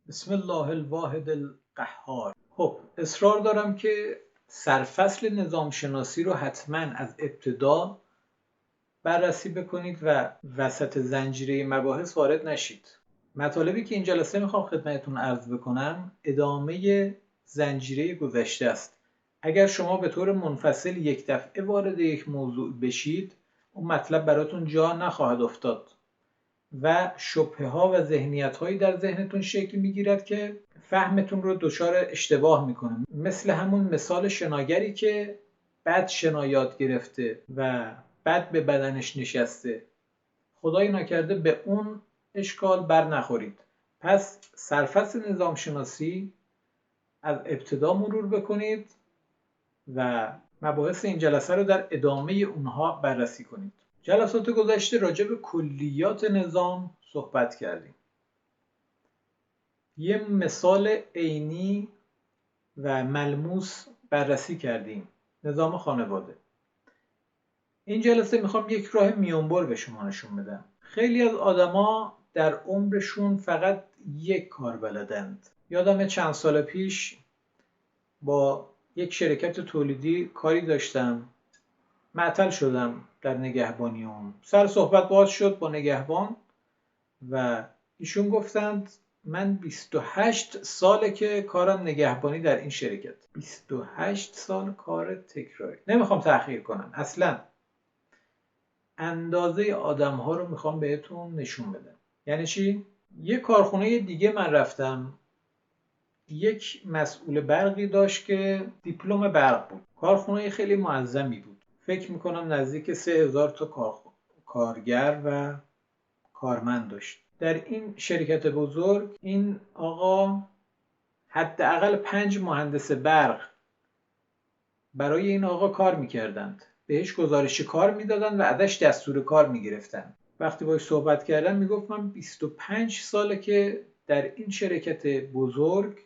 بسم الله الواحد القهار. خب اصرار دارم که سرفصل نظام شناسی رو حتما از ابتدا بررسی بکنید و وسط زنجیره مباحث وارد نشید. مطالبی که این جلسه میخوام خدمتتون عرض بکنم ادامه زنجیره گذشته است. اگر شما به طور منفصل یک دفعه وارد یک موضوع بشید اون مطلب براتون جا نخواهد افتاد و شبهه‌ها و ذهنیت‌هایی در ذهنتون شکل می‌گیرد که فهمتون رو دچار اشتباه می‌کنه. مثل همون مثال شناگری که بد شنا یاد گرفته و بد به بدنش نشسته. خدایی نکرده به اون اشکال بر نخورید. پس سرفصل نظام شناسی از ابتدا مرور بکنید و مباحث این جلسه رو در ادامه اونها بررسی کنید. جلسات گذشته راجع به کلیات نظام صحبت کردیم. یه مثال عینی و ملموس بررسی کردیم. نظام خانواده. این جلسه میخوام یک راه میانبر به شما نشون بدم. خیلی از آدما در عمرشون فقط یک کار بلدند. یادم چند سال پیش با یک شرکت تولیدی کاری داشتم. معطل شدم در نگهبانی اون. سر صحبت باز شد با نگهبان و ایشون گفتند من 28 ساله که کارم نگهبانی در این شرکت. 28 سال کار تکراری. نمیخوام تحقیر کنم اصلا. اندازه آدم ها رو میخوام بهتون نشون بدم. یعنی چی؟ یه کارخونه دیگه من رفتم. یک مسئول برقی داشت که دیپلم برق بود. کارخونه خیلی معظمی بود. فکر میکنم نزدیک 3000 تا کارگر و کارمند داشت. در این شرکت بزرگ این آقا حداقل 5 مهندس برق برای این آقا کار میکردند. بهش گزارش کار میدادن و ازش دستور کار میگرفتن. وقتی باهاش صحبت کردم میگفت من 25 ساله که در این شرکت بزرگ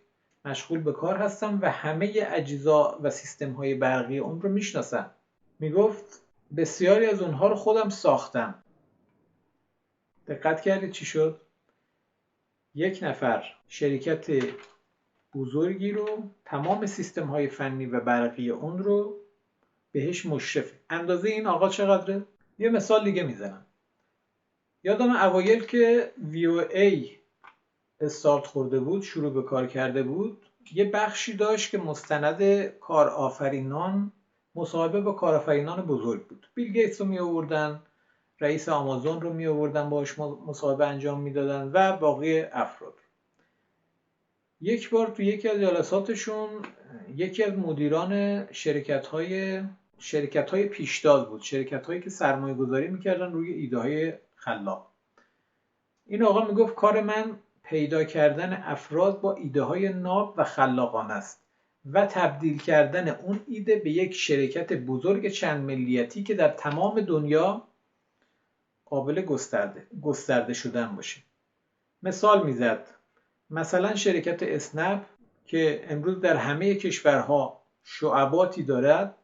مشغول به کار هستم و همه اجزا و سیستم های برقی اون رو میشناسم. میگفت بسیاری از اونها رو خودم ساختم. دقت کردید چی شد؟ یک نفر شرکت بزرگی رو تمام سیستم های فنی و برقی اون رو بهش مشرف. اندازه این آقا چقدره؟ یه مثال دیگه میزنم. یادم اوایل که VOA استارت خورده بود، شروع به کار کرده بود، یه بخشی داشت که مستند کارآفرینان، مصاحبه با کارآفرینان بزرگ بود. بیل گیتس رو می آوردن، رئیس آمازون رو می آوردن باهاش مصاحبه انجام میدادن و باقی افراد. یک بار تو یکی از جلساتشون یکی از مدیران شرکت های پیشتاز بود. شرکت هایی که سرمایه گذاری میکردن روی ایده های خلاق. این آقا میگفت کار من پیدا کردن افراد با ایده های ناب و خلاقانه است و تبدیل کردن اون ایده به یک شرکت بزرگ چند ملیتی که در تمام دنیا قابل گسترده شدن باشه. مثال میزد. مثلا شرکت اسنپ که امروز در همه کشورها شعباتی دارد،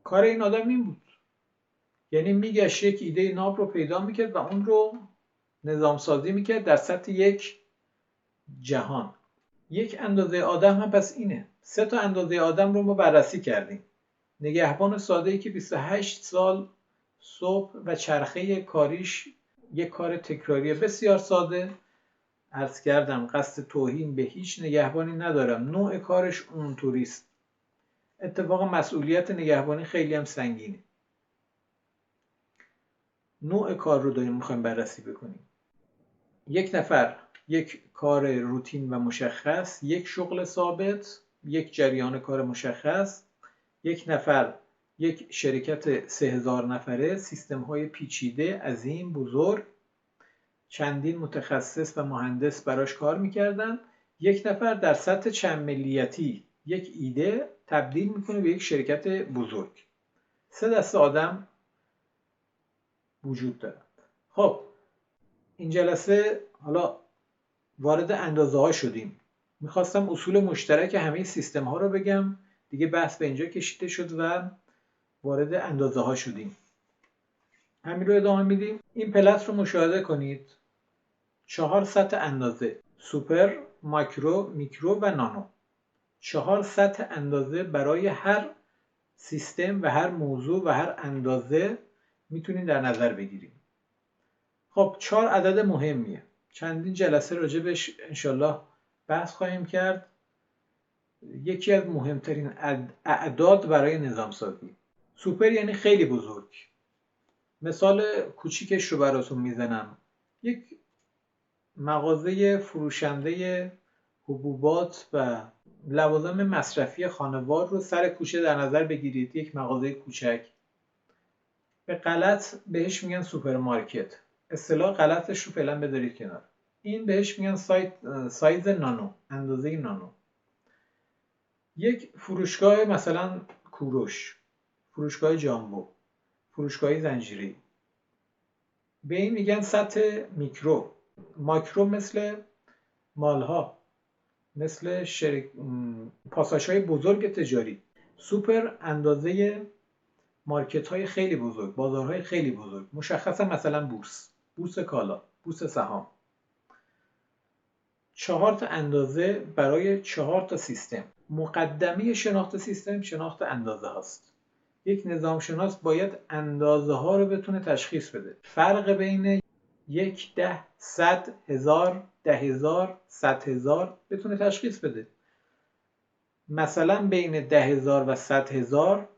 کار این آدم این بود. یعنی میگشت یک ایده ناب رو پیدا میکرد و اون رو نظام سازی میکرد در سطح یک جهان. یک اندازه آدم هم پس اینه. 3 تا اندازه آدم رو ما بررسی کردیم. نگهبان ساده‌ای که 28 سال صبح و چرخه کاریش یک کار تکراری بسیار ساده. عرض کردم قصد توهین به هیچ نگهبانی ندارم. نوع کارش اونطوری است. اتفاق مسئولیت نگهبانی خیلی هم سنگینه. نوع کار رو داریم میخوایم بررسی بکنیم. یک نفر یک کار روتین و مشخص، یک شغل ثابت، یک جریان کار مشخص، یک نفر یک شرکت 3000 نفره، سیستم های پیچیده، عظیم، بزرگ، چندین متخصص و مهندس براش کار میکردن. یک نفر در سطح چند ملیتی یک ایده تبدیل میکنه به یک شرکت بزرگ. 3 دسته آدم وجود دارند. خب این جلسه حالا وارد اندازه ها شدیم. میخواستم اصول مشترک همه سیستم ها رو بگم. دیگه بحث به اینجا کشیده شد و وارد اندازه ها شدیم. همین رو ادامه میدیم. این پلت رو مشاهده کنید. 4 سطح اندازه: سوپر، ماکرو، میکرو و نانو. 4 سطح اندازه برای هر سیستم و هر موضوع و هر اندازه میتونیم در نظر بگیریم. خب 4 عدد مهمیه. چندین جلسه راجبش انشالله بحث خواهیم کرد. یکی از مهمترین اعداد برای نظام سازی. سوپر یعنی خیلی بزرگ. مثال کوچیکش رو براتون میزنم. یک مغازه فروشنده حبوبات و لوازم مصرفی خانوار رو سر کوچه در نظر بگیرید. یک مغازه کوچک. به غلط بهش میگن سوپرمارکت. اصطلاح غلطش رو فعلا بذارید کنار. این بهش میگن سایز نانو، اندازه نانو. یک فروشگاه مثلا کوروش، فروشگاه جامبو، فروشگاه زنجیری، به این میگن سطح میکرو. ماکرو مثل مالها، مثل پاساژهای بزرگ تجاری. سوپر اندازه مارکت های خیلی بزرگ، بازارهای خیلی بزرگ. مشخصا مثلا بورس کالا، بورس سهام. 4 تا اندازه برای 4 تا سیستم. مقدمه شناخت سیستم شناخت اندازه هاست. یک نظام شناس باید اندازه ها رو بتونه تشخیص بده. فرق بین 1 10 100 1000 10000 100,000 بتونه تشخیص بده. مثلا بین 10,000 و 100,000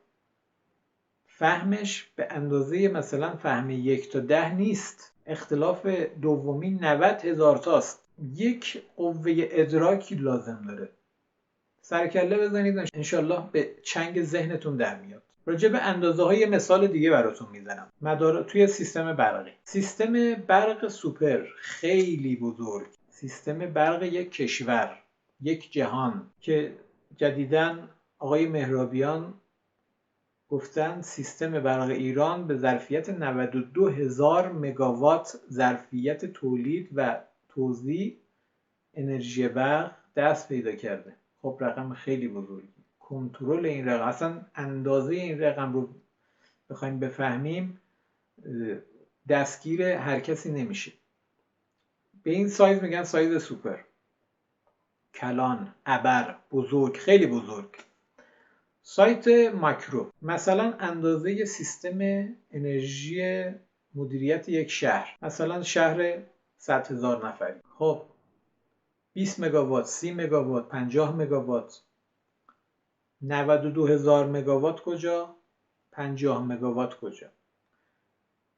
فهمش به اندازه مثلا فهم 1 تا 10 نیست. اختلاف دومی 90,000 تاست. یک قوه ادراکی لازم داره. سرکله بزنید انشالله به چنگ ذهنتون در میاد. راجع به اندازه های مثال دیگه براتون میزنم. توی سیستم برقی. سیستم برق سوپر خیلی بزرگ. سیستم برق یک کشور، یک جهان که جدیداً آقای مهرابیان گفتن سیستم برق ایران به ظرفیت 92,000 مگاوات ظرفیت تولید و توزیع انرژی برق دست پیدا کرده. خب رقم خیلی بزرگی. کنترل این رقم، اصلا اندازه این رقم رو بخوایم بفهمیم دستگیر هر کسی نمیشه. به این سایز میگن سایز سوپر. کلان، ابر، بزرگ، خیلی بزرگ. سایت ماکرو مثلا اندازه سیستم انرژی مدیریت یک شهر. مثلا شهر 100,000 نفری. خب 20 مگاوات، 30 مگاوات، 50 مگاوات. 92,000 مگاوات کجا؟ 50 مگاوات کجا؟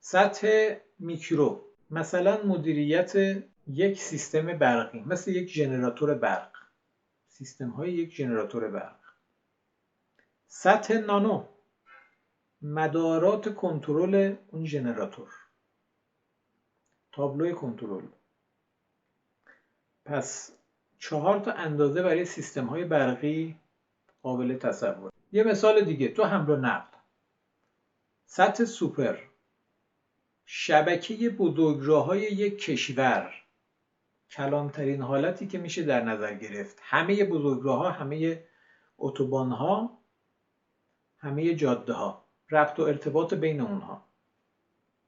سطح میکرو مثلا مدیریت یک سیستم برقی، مثل یک ژنراتور برق. سیستم های یک ژنراتور برق. سطح نانو مدارات کنترل اون ژنراتور. تابلوی کنترل. پس 4 تا اندازه برای سیستم های برقی قابل تصور. یه مثال دیگه تو حمل و نقل. سطح سوپر شبکه بزرگراه‌های یک کشور. کلانترین حالتی که میشه در نظر گرفت. همه بزرگراه‌ها، همه اتوبان‌ها، همه جاده‌ها، ربط و ارتباط بین اونها.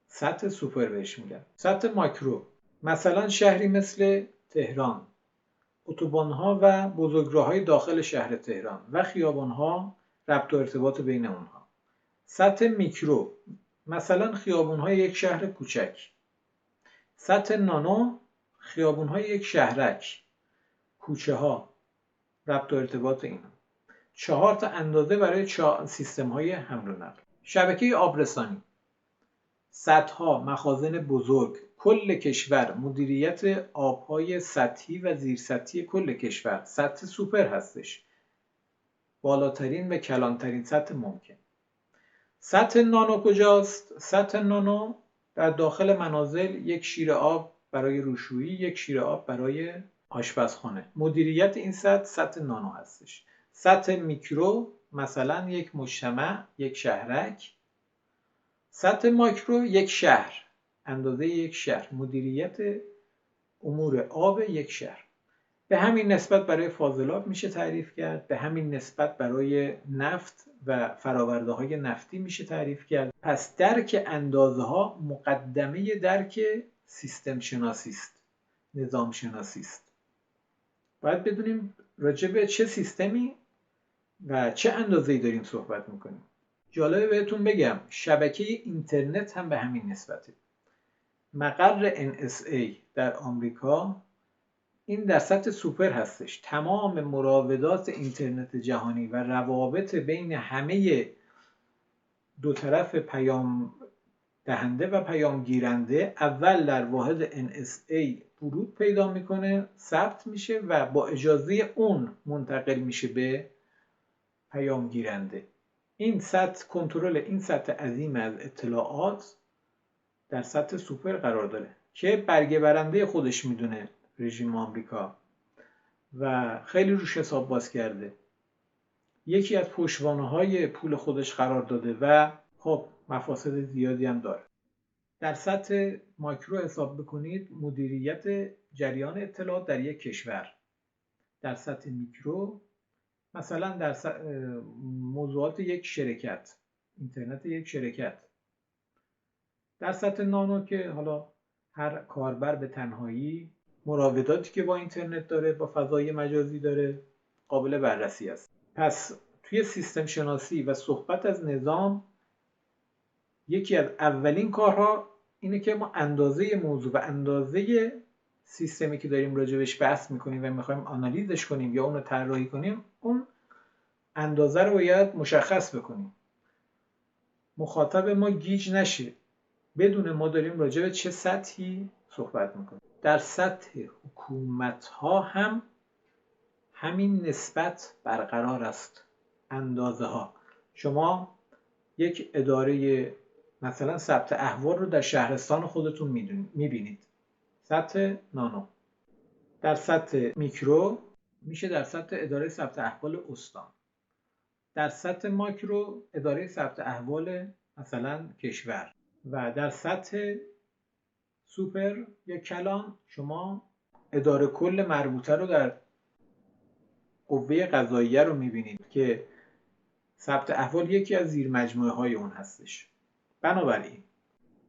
سطح سوپر بهش میگن. سطح ماکرو مثلا شهری مثل تهران، اتوبان‌ها و بزرگراه‌های داخل شهر تهران و خیابان‌ها، ربط و ارتباط بین اونها. سطح میکرو مثلا خیابان‌های یک شهر کوچک. سطح نانو خیابان‌های یک شهرک، کوچه‌ها، ربط و ارتباط اینا. 4 تا اندازه برای سیستم‌های حمل و نقل. شبکه آبرسانی، سدها، مخازن بزرگ، کل کشور، مدیریت آب‌های سطحی و زیرسطحی کل کشور. سطح سوپر هستش. بالاترین و کلانترین سطح ممکن. سطح نانو کجاست؟ سطح نانو در داخل منازل یک شیر آب برای روشویی، یک شیر آب برای آشپزخانه. مدیریت این سطح نانو هستش. سطح میکرو مثلا یک مجتمع، یک شهرک. سطح ماکرو یک شهر، اندازه یک شهر، مدیریت امور آب یک شهر. به همین نسبت برای فاضلاب میشه تعریف کرد، به همین نسبت برای نفت و فرآورده‌های نفتی میشه تعریف کرد. پس درک اندازه ها مقدمه درک سیستم شناسی است، نظام شناسی است. باید بدونیم راجع به چه سیستمی و چه اندازه‌ای داریم صحبت میکنیم. جالبه بهتون بگم شبکه اینترنت هم به همین نسبته. مقر NSA در آمریکا این در سطح سوپر هستش. تمام مراودات اینترنت جهانی و روابط بین همه دو طرف پیام دهنده و پیام گیرنده اول در واحد NSA ورود پیدا میکنه، ثبت میشه و با اجازه اون منتقل میشه به پیام گیرنده. این سطح کنترل این سطح عظیم از اطلاعات در سطح سوپر قرار داره که برگه برنده خودش میدونه رژیم آمریکا و خیلی روش حساب باز کرده. یکی از پشتوانه‌های پول خودش قرار داده و خب مفاسد زیادی هم داره. در سطح ماکرو حساب بکنید مدیریت جریان اطلاعات در یک کشور. در سطح میکرو مثلا در موضوعات یک شرکت، اینترنت یک شرکت. در سطح نانو که حالا هر کاربر به تنهایی مراوداتی که با اینترنت داره، با فضای مجازی داره، قابل بررسی است. پس توی سیستم شناسی و صحبت از نظام یکی از اولین کارها اینه که ما اندازه موضوع و اندازه سیستمی که داریم راجبش بحث میکنیم و میخوایم آنالیزش کنیم یا اون رو طراحی کنیم، اون اندازه رو باید مشخص بکنیم. مخاطب ما گیج نشه، بدون ما داریم راجع به چه سطحی صحبت میکنیم. در سطح حکومت ها هم همین نسبت برقرار است. اندازه ها، شما یک اداره مثلا ثبت احوال رو در شهرستان خودتون میبینید، سطح نانو. در سطح میکرو میشه در سطح اداره ثبت احوال استان. در سطح ماکرو اداره ثبت احوال مثلا کشور. و در سطح سوپر یا کلان شما اداره کل مربوطه رو در قوه قضاییه رو میبینید که ثبت احوال یکی از زیر مجموعه های اون هستش. بنابراین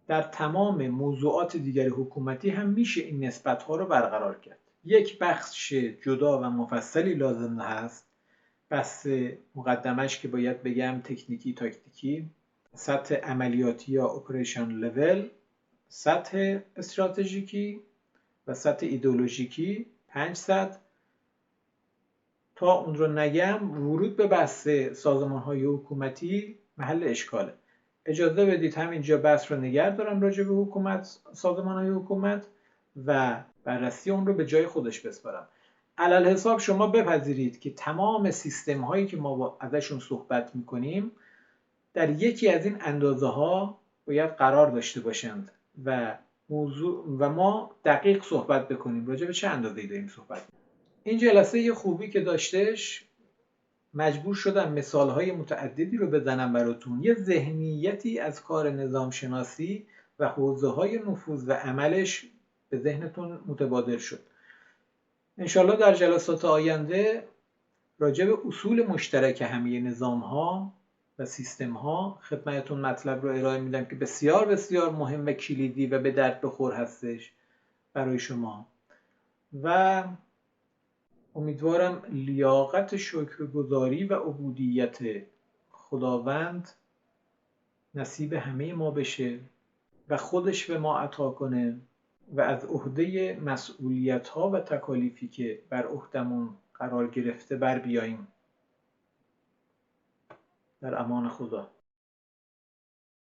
در تمام موضوعات دیگر حکومتی هم میشه این نسبت ها رو برقرار کرد. یک بخش جدا و مفصلی لازم هست، بحث مقدمش که باید بگم تکنیکی تاکتیکی، سطح عملیاتی یا اپریشن لول، سطح استراتژیکی و سطح ایدئولوژیکی. 5 سطح. تا اون رو نگم ورود به بحث سازمان‌های حکومتی محل اشکاله. اجازه بدید همینجا بحث رو نگه دارم راجع به حکومت، سازمان‌های حکومت و بررسی اون رو به جای خودش بسپارم. علل حساب شما بپذیرید که تمام سیستم هایی که ما ازشون صحبت میکنیم در یکی از این اندازه ها باید قرار داشته باشند و ما دقیق صحبت بکنیم راجع به چه اندازه‌ای داریم صحبت میکنیم. این جلسه یه خوبی که داشتش، مجبور شدم مثالهای متعددی رو بزنم براتون. یه ذهنیتی از کار نظام شناسی و حوزه‌های نفوذ و عملش به ذهنتون متبادر شد. انشالله در جلسات آینده راجع به اصول مشترک همه نظام‌ها و سیستم‌ها خدمتتون مطلب رو ارائه میدم که بسیار بسیار مهم و کلیدی و به درد بخور هستش برای شما و امیدوارم لیاقت شکرگزاری و عبودیت خداوند نصیب همه ما بشه و خودش به ما عطا کنه و از عهده مسئولیت‌ها و تکالیفی که بر عهدمون قرار گرفته بر بیاییم. در امان خدا.